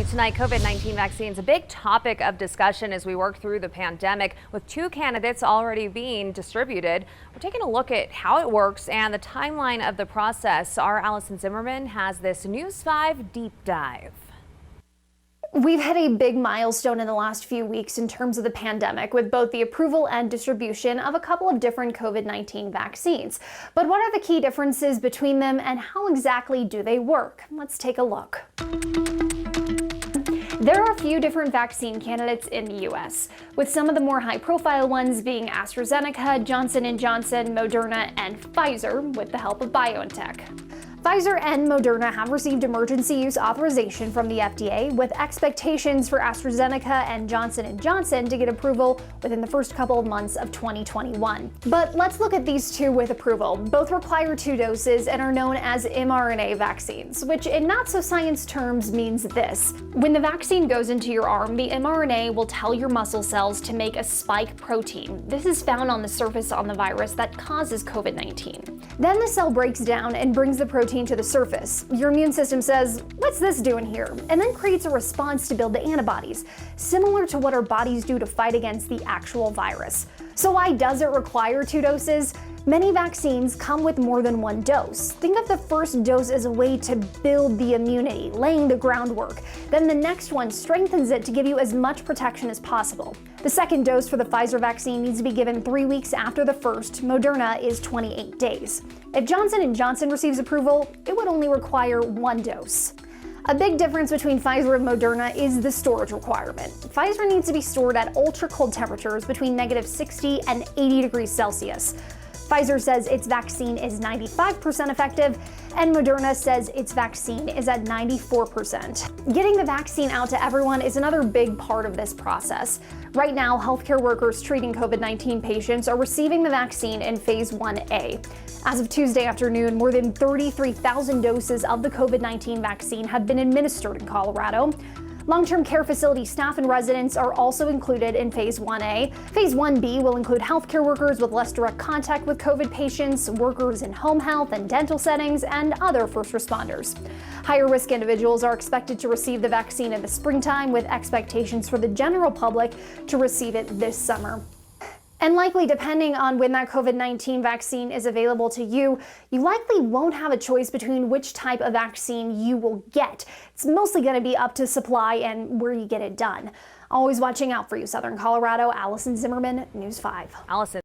tonight, COVID-19 vaccines, a big topic of discussion as we work through the pandemic, with 2 candidates already being distributed. We're taking a look at how it works and the timeline of the process. Our Allison Zimmerman has this News 5 deep dive. We've hit a big milestone in the last few weeks in terms of the pandemic, with both the approval and distribution of a couple of different COVID-19 vaccines. But what are the key differences between them and how exactly do they work? Let's take a look. There are a few different vaccine candidates in the U.S., with some of the more high-profile ones being AstraZeneca, Johnson & Johnson, Moderna, and Pfizer, with the help of BioNTech. Pfizer and Moderna have received emergency use authorization from the FDA, with expectations for AstraZeneca and Johnson & Johnson to get approval within the first couple of months of 2021. But let's look at these two with approval. Both require 2 doses and are known as mRNA vaccines, which in not-so-science terms means this. When the vaccine goes into your arm, the mRNA will tell your muscle cells to make a spike protein. This is found on the surface on the virus that causes COVID-19. Then the cell breaks down and brings the protein to the surface. Your immune system says, "What's this doing here?" and then creates a response to build the antibodies, similar to what our bodies do to fight against the actual virus. So why does it require 2 doses? Many vaccines come with more than 1 dose. Think of the first dose as a way to build the immunity, laying the groundwork. Then the next one strengthens it to give you as much protection as possible. The second dose for the Pfizer vaccine needs to be given 3 weeks after the first. Moderna is 28 days. If Johnson & Johnson receives approval, it would only require 1 dose. A big difference between Pfizer and Moderna is the storage requirement. Pfizer needs to be stored at ultra-cold temperatures between -60 and 80 degrees Celsius. Pfizer says its vaccine is 95% effective, and Moderna says its vaccine is at 94%. Getting the vaccine out to everyone is another big part of this process. Right now, healthcare workers treating COVID-19 patients are receiving the vaccine in Phase 1A. As of Tuesday afternoon, more than 33,000 doses of the COVID-19 vaccine have been administered in Colorado. Long-term care facility staff and residents are also included in Phase 1A. Phase 1B will include healthcare workers with less direct contact with COVID patients, workers in home health and dental settings, and other first responders. Higher-risk individuals are expected to receive the vaccine in the springtime, with expectations for the general public to receive it this summer. And likely, depending on when that COVID-19 vaccine is available to you, you likely won't have a choice between which type of vaccine you will get. It's mostly going to be up to supply and where you get it done. Always watching out for you, Southern Colorado. Allison Zimmerman, News 5. Allison.